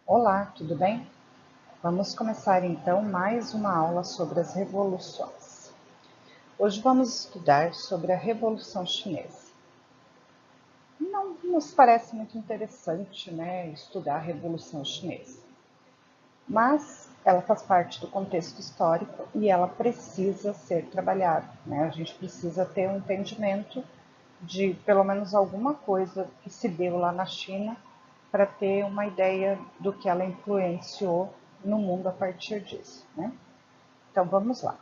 Olá, tudo bem? Vamos começar então mais uma aula sobre as revoluções. Hoje vamos estudar sobre a Revolução Chinesa. Não nos parece muito interessante, estudar a Revolução Chinesa, mas ela faz parte do contexto histórico e ela precisa ser trabalhada, A gente precisa ter um entendimento de pelo menos alguma coisa que se deu lá na China para ter uma ideia do que ela influenciou no mundo a partir disso, Então vamos lá.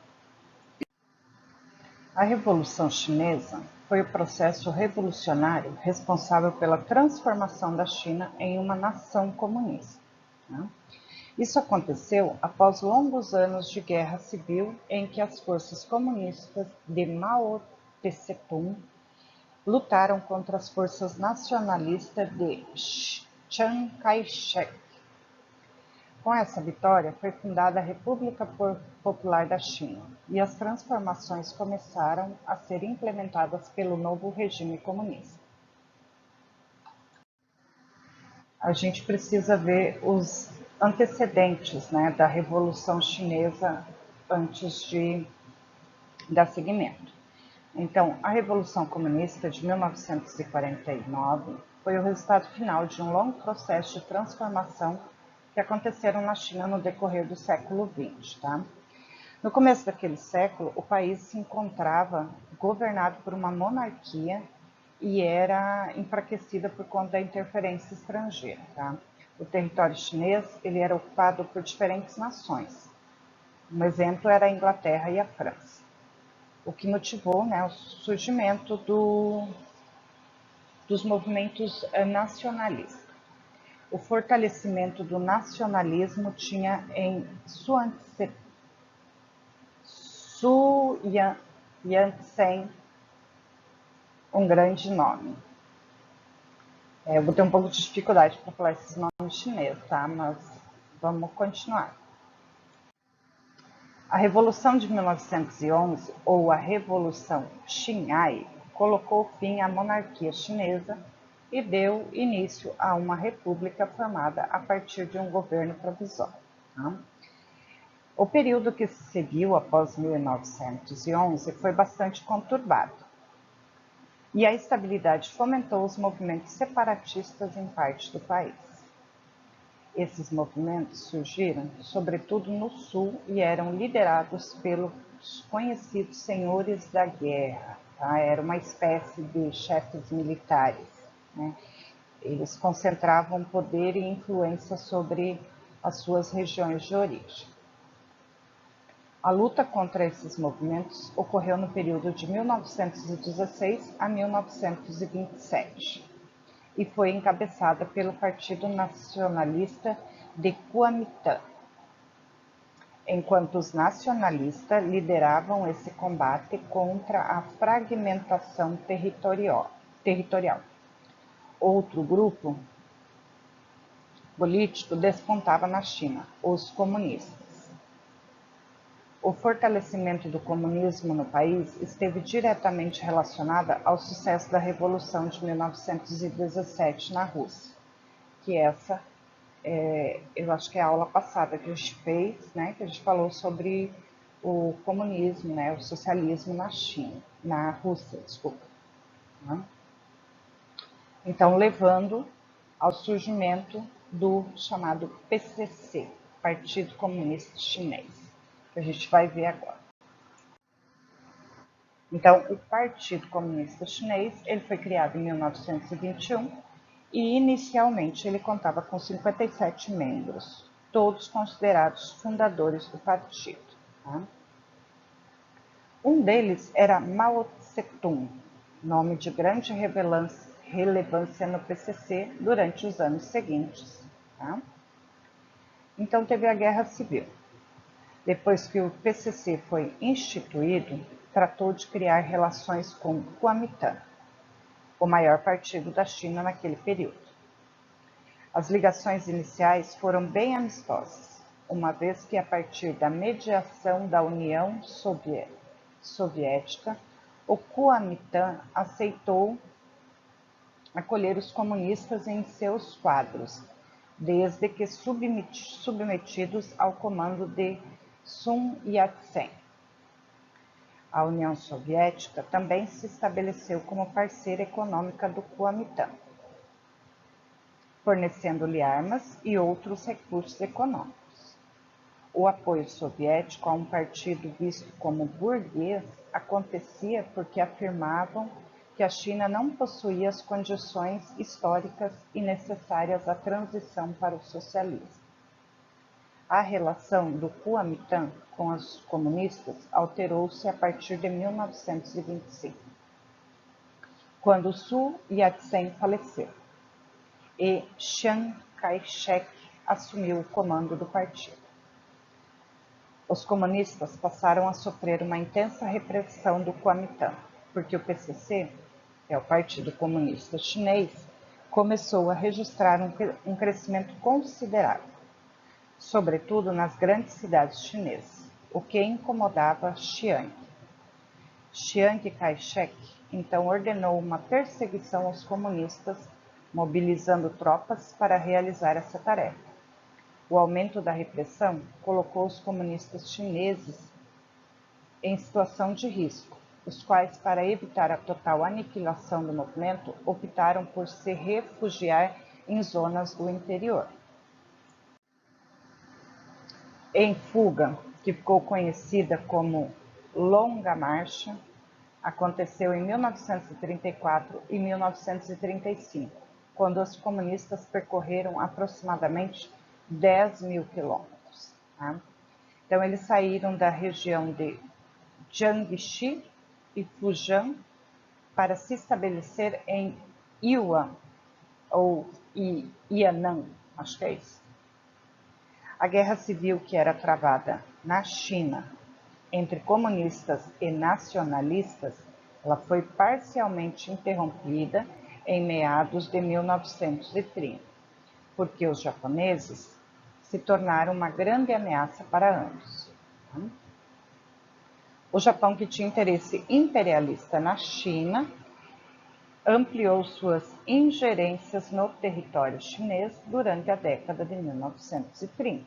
A Revolução Chinesa foi o processo revolucionário responsável pela transformação da China em uma nação comunista. Isso aconteceu após longos anos de guerra civil em que as forças comunistas de Mao Tse-tung lutaram contra as forças nacionalistas de Chiang Kai-shek. Com essa vitória, foi fundada a República Popular da China e as transformações começaram a ser implementadas pelo novo regime comunista. A gente precisa ver os antecedentes, da Revolução Chinesa antes de dar seguimento. Então, a Revolução Comunista de 1949 foi o resultado final de um longo processo de transformação que aconteceram na China no decorrer do século XX. No começo daquele século, o país se encontrava governado por uma monarquia e era enfraquecida por conta da interferência estrangeira. O território chinês ele era ocupado por diferentes nações. Um exemplo era a Inglaterra e a França, o que motivou o surgimento dos movimentos nacionalistas. O fortalecimento do nacionalismo tinha em Su Yat-sen um grande nome. Eu vou ter um pouco de dificuldade para falar esses nomes chineses, mas vamos continuar. A Revolução de 1911, ou a Revolução Xinhai, colocou fim à monarquia chinesa e deu início a uma república formada a partir de um governo provisório. O período que se seguiu após 1911 foi bastante conturbado, e a instabilidade fomentou os movimentos separatistas em parte do país. Esses movimentos surgiram, sobretudo no sul, e eram liderados pelos conhecidos senhores da guerra. Era uma espécie de chefes militares. Eles concentravam poder e influência sobre as suas regiões de origem. A luta contra esses movimentos ocorreu no período de 1916 a 1927 e foi encabeçada pelo Partido Nacionalista de Kuomintang, enquanto os nacionalistas lideravam esse combate contra a fragmentação territorial. Outro grupo político despontava na China, os comunistas. O fortalecimento do comunismo no país esteve diretamente relacionado ao sucesso da Revolução de 1917 na Rússia, que essa, eu acho que é a aula passada que a gente fez, que a gente falou sobre o comunismo, o socialismo na Rússia, desculpa. Então, levando ao surgimento do chamado PCC, Partido Comunista Chinês, que a gente vai ver agora. Então, o Partido Comunista Chinês ele foi criado em 1921 e inicialmente ele contava com 57 membros, todos considerados fundadores do partido. Um deles era Mao Tse-tung, nome de grande relevância no PCC durante os anos seguintes. Então teve a Guerra Civil. Depois que o PCC foi instituído, tratou de criar relações com Kuomintang, o maior partido da China naquele período. As ligações iniciais foram bem amistosas, uma vez que a partir da mediação da União Soviética, o Kuomintang aceitou acolher os comunistas em seus quadros, desde que submetidos ao comando de Sun Yat-sen. A União Soviética também se estabeleceu como parceira econômica do Kuomintang, fornecendo-lhe armas e outros recursos econômicos. O apoio soviético a um partido visto como burguês acontecia porque afirmavam que a China não possuía as condições históricas e necessárias à transição para o socialismo. A relação do Kuomintang com os comunistas alterou-se a partir de 1925, quando Sun Yat-sen faleceu e Chiang Kai-shek assumiu o comando do partido. Os comunistas passaram a sofrer uma intensa repressão do Kuomintang, porque o PCC, que é o Partido Comunista Chinês, começou a registrar um crescimento considerável, sobretudo nas grandes cidades chinesas, o que incomodava Chiang. Chiang Kai-shek então ordenou uma perseguição aos comunistas, mobilizando tropas para realizar essa tarefa. O aumento da repressão colocou os comunistas chineses em situação de risco, os quais, para evitar a total aniquilação do movimento, optaram por se refugiar em zonas do interior. Em fuga, que ficou conhecida como Longa Marcha, aconteceu em 1934 e 1935, quando os comunistas percorreram aproximadamente 10 mil quilômetros. Tá? Então, eles saíram da região de Jiangxi e Fujian para se estabelecer em Yuan, ou Yan'an, acho que é isso. A guerra civil que era travada na China entre comunistas e nacionalistas, ela foi parcialmente interrompida em meados de 1930, porque os japoneses se tornaram uma grande ameaça para ambos. O Japão, que tinha interesse imperialista na China, ampliou suas ingerências no território chinês durante a década de 1930.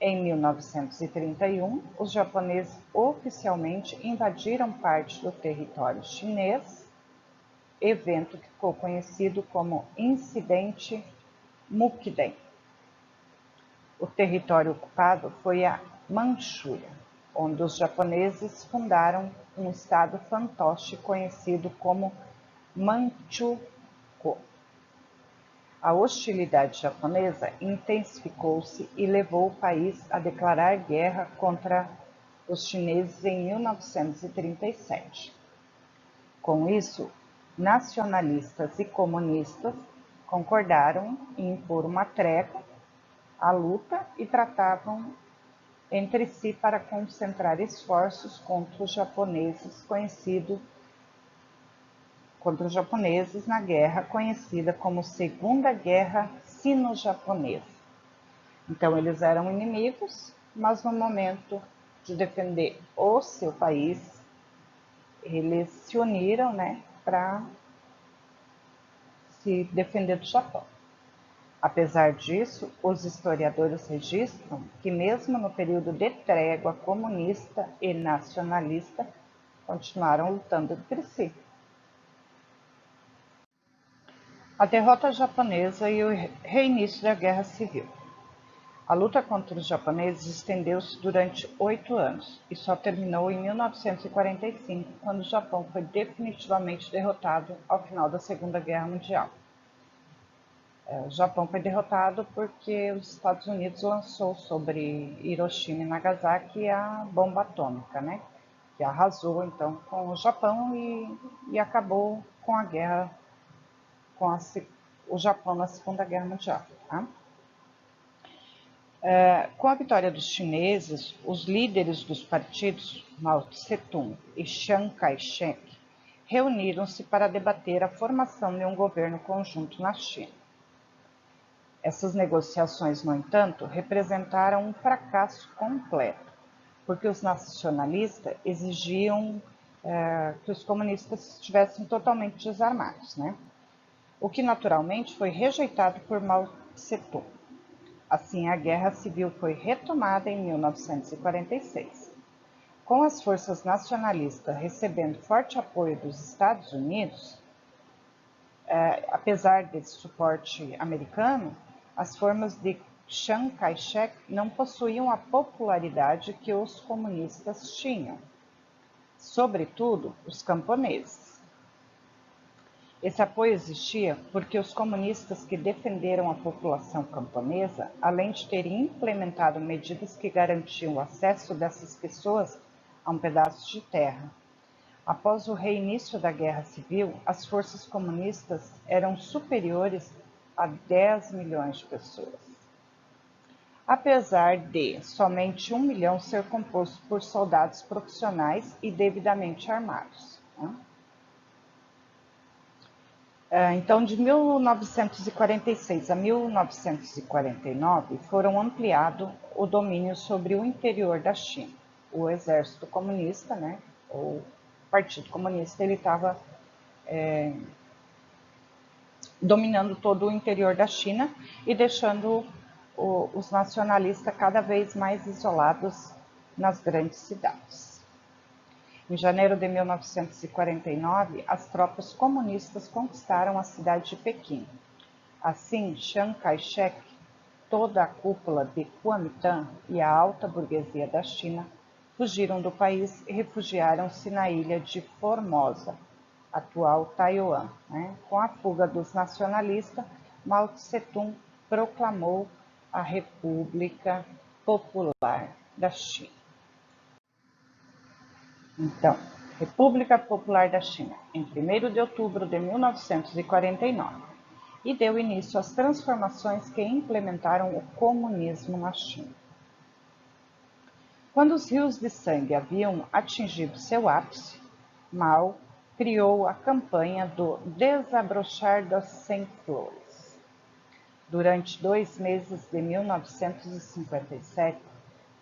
Em 1931, os japoneses oficialmente invadiram parte do território chinês, evento que ficou conhecido como Incidente Mukden. O território ocupado foi a Manchúria, onde os japoneses fundaram um estado fantoche conhecido como Manchukuo. A hostilidade japonesa intensificou-se e levou o país a declarar guerra contra os chineses em 1937. Com isso, nacionalistas e comunistas concordaram em impor uma trégua à luta e tratavam entre si para concentrar esforços contra os japoneses na guerra conhecida como Segunda Guerra Sino-Japonesa. Então, eles eram inimigos, mas no momento de defender o seu país, eles se uniram, para se defender do Japão. Apesar disso, os historiadores registram que mesmo no período de trégua comunista e nacionalista, continuaram lutando entre si. A derrota japonesa e o reinício da Guerra Civil. A luta contra os japoneses estendeu-se durante 8 anos e só terminou em 1945, quando o Japão foi definitivamente derrotado ao final da Segunda Guerra Mundial. O Japão foi derrotado porque os Estados Unidos lançou sobre Hiroshima e Nagasaki a bomba atômica, que arrasou então com o Japão e acabou com a guerra, com o Japão na Segunda Guerra Mundial. Tá? Com a vitória dos chineses, os líderes dos partidos Mao Tse-tung e Chiang Kai-shek reuniram-se para debater a formação de um governo conjunto na China. Essas negociações, no entanto, representaram um fracasso completo, porque os nacionalistas exigiam que os comunistas estivessem totalmente desarmados, o que naturalmente foi rejeitado por Mao Tse Tung. Assim, a guerra civil foi retomada em 1946. Com as forças nacionalistas recebendo forte apoio dos Estados Unidos, apesar desse suporte americano, as formas de Chiang Kai-shek não possuíam a popularidade que os comunistas tinham, sobretudo os camponeses. Esse apoio existia porque os comunistas que defenderam a população camponesa, além de terem implementado medidas que garantiam o acesso dessas pessoas a um pedaço de terra. Após o reinício da Guerra Civil, as forças comunistas eram superiores a 10 milhões de pessoas. Apesar de somente 1 milhão ser composto por soldados profissionais e devidamente armados. Então, de 1946 a 1949, foram ampliado o domínio sobre o interior da China. O exército comunista, né, ou Partido Comunista, ele estava dominando todo o interior da China e deixando os nacionalistas cada vez mais isolados nas grandes cidades. Em janeiro de 1949, as tropas comunistas conquistaram a cidade de Pequim. Assim, Chiang Kai-shek, toda a cúpula de Kuomintang e a alta burguesia da China fugiram do país e refugiaram-se na ilha de Formosa, atual Taiwan. Com a fuga dos nacionalistas, Mao Tse-tung proclamou a República Popular da China. Então, República Popular da China, em 1º de outubro de 1949, e deu início às transformações que implementaram o comunismo na China. Quando os rios de sangue haviam atingido seu ápice, Mao criou a campanha do Desabrochar das 100 Flores. Durante 2 meses de 1957,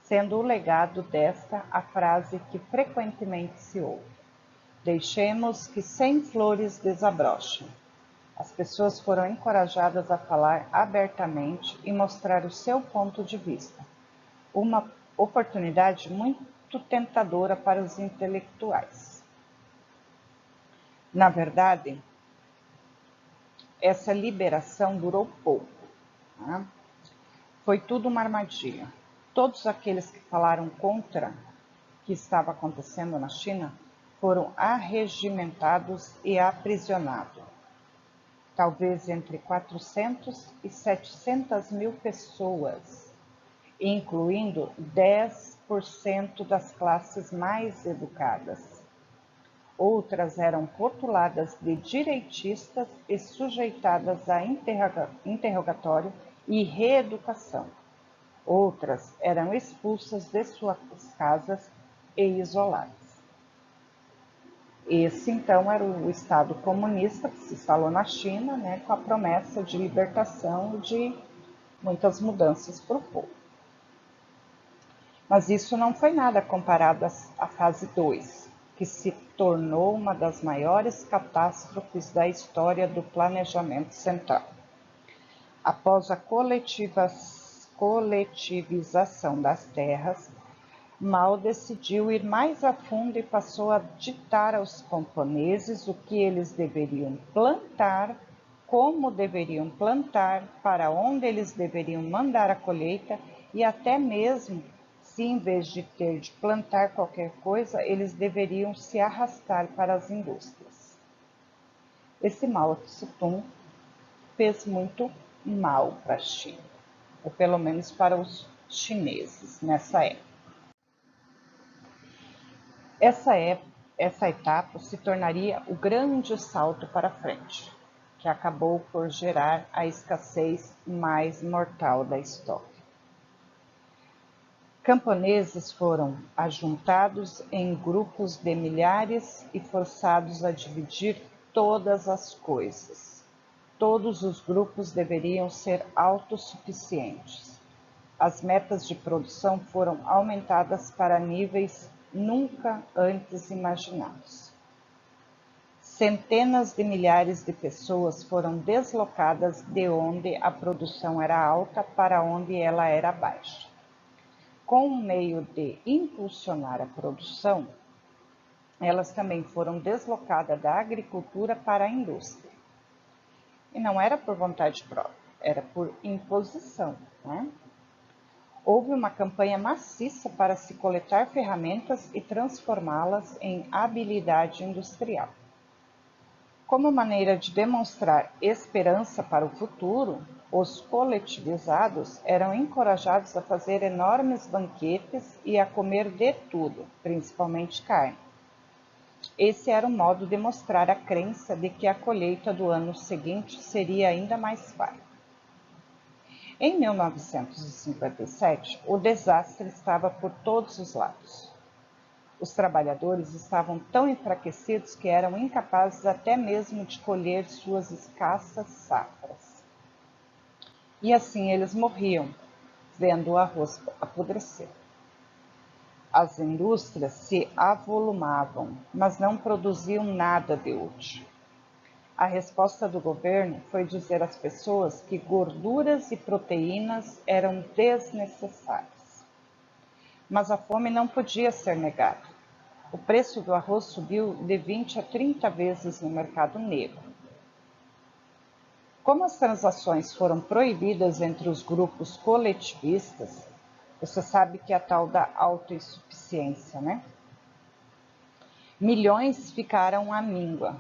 sendo o legado desta a frase que frequentemente se ouve: deixemos que 100 flores desabrochem. As pessoas foram encorajadas a falar abertamente e mostrar o seu ponto de vista, uma oportunidade muito tentadora para os intelectuais. Na verdade, essa liberação durou pouco. Foi tudo uma armadilha. Todos aqueles que falaram contra o que estava acontecendo na China foram arregimentados e aprisionados. Talvez entre 400 e 700 mil pessoas, incluindo 10% das classes mais educadas. Outras eram rotuladas de direitistas e sujeitadas a interrogatório e reeducação. Outras eram expulsas de suas casas e isoladas. Esse, então, era o Estado comunista que se instalou na China, com a promessa de libertação e de muitas mudanças para o povo. Mas isso não foi nada comparado à fase 2, que se tornou uma das maiores catástrofes da história do planejamento central. Após a coletivização das terras, Mao decidiu ir mais a fundo e passou a ditar aos camponeses o que eles deveriam plantar, como deveriam plantar, para onde eles deveriam mandar a colheita e até mesmo se, em vez de ter de plantar qualquer coisa, eles deveriam se arrastar para as indústrias. Esse Mao Tse-tung fez muito mal para a China, ou pelo menos para os chineses nessa época. Essa etapa se tornaria o grande salto para frente, que acabou por gerar a escassez mais mortal da história. Camponeses foram ajuntados em grupos de milhares e forçados a dividir todas as coisas. Todos os grupos deveriam ser autossuficientes. As metas de produção foram aumentadas para níveis nunca antes imaginados. Centenas de milhares de pessoas foram deslocadas de onde a produção era alta para onde ela era baixa. Com o meio de impulsionar a produção, elas também foram deslocadas da agricultura para a indústria. E não era por vontade própria, era por imposição, né? Houve uma campanha maciça para se coletar ferramentas e transformá-las em habilidade industrial. Como maneira de demonstrar esperança para o futuro, os coletivizados eram encorajados a fazer enormes banquetes e a comer de tudo, principalmente carne. Esse era o modo de mostrar a crença de que a colheita do ano seguinte seria ainda mais farta. Em 1957, o desastre estava por todos os lados. Os trabalhadores estavam tão enfraquecidos que eram incapazes até mesmo de colher suas escassas safras. E assim eles morriam, vendo o arroz apodrecer. As indústrias se avolumavam, mas não produziam nada de útil. A resposta do governo foi dizer às pessoas que gorduras e proteínas eram desnecessárias. Mas a fome não podia ser negada. O preço do arroz subiu de 20 a 30 vezes no mercado negro. Como as transações foram proibidas entre os grupos coletivistas, você sabe que é a tal da autossuficiência, né? Milhões ficaram à míngua.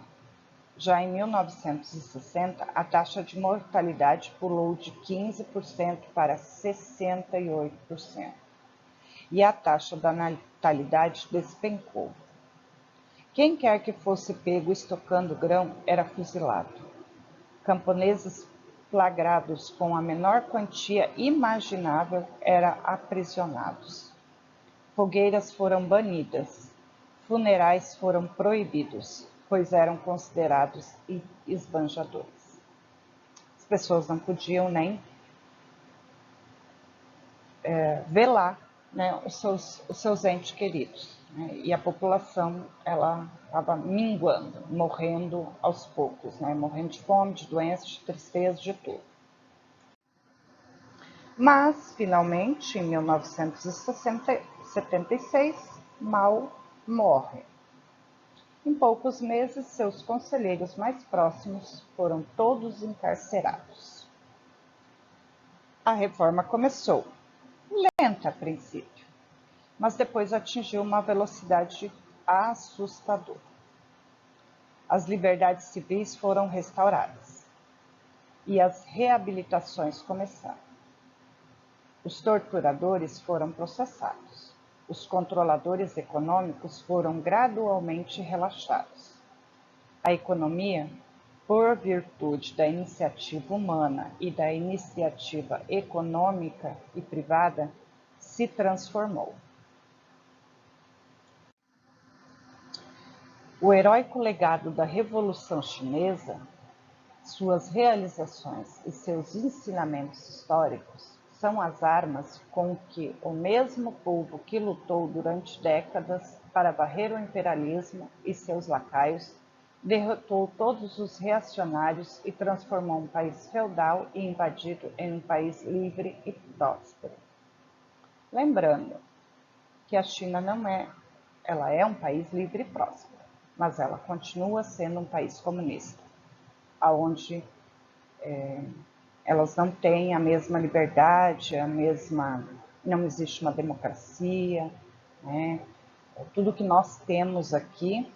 Já em 1960, a taxa de mortalidade pulou de 15% para 68%. E a taxa da natalidade despencou. Quem quer que fosse pego estocando grão era fuzilado. Camponeses flagrados com a menor quantia imaginável eram aprisionados. Fogueiras foram banidas. Funerais foram proibidos, pois eram considerados esbanjadores. As pessoas não podiam nem velar, né, os seus entes queridos. Né? E a população ela estava minguando, morrendo aos poucos, né? Morrendo de fome, de doença, de tristeza, de tudo. Mas, finalmente, em 1976, Mao morre. Em poucos meses, seus conselheiros mais próximos foram todos encarcerados. A reforma começou, lenta a princípio, mas depois atingiu uma velocidade assustadora. As liberdades civis foram restauradas e as reabilitações começaram. Os torturadores foram processados. Os controladores econômicos foram gradualmente relaxados. A economia, por virtude da iniciativa humana e da iniciativa econômica e privada, se transformou. O heróico legado da Revolução Chinesa, suas realizações e seus ensinamentos históricos são as armas com que o mesmo povo que lutou durante décadas para varrer o imperialismo e seus lacaios derrotou todos os reacionários e transformou um país feudal e invadido em um país livre e próspero. Lembrando que a China ela é um país livre e próspero, mas ela continua sendo um país comunista, onde elas não têm a mesma liberdade, não existe uma democracia, né? Tudo que nós temos aqui,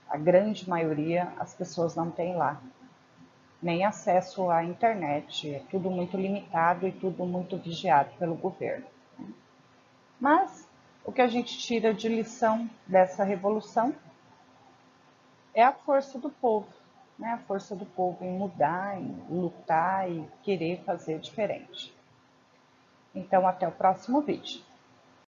a grande maioria, as pessoas não têm lá, nem acesso à internet, é tudo muito limitado e tudo muito vigiado pelo governo. Mas o que a gente tira de lição dessa revolução é a força do povo, né? A força do povo em mudar, em lutar e querer fazer diferente. Então, até o próximo vídeo.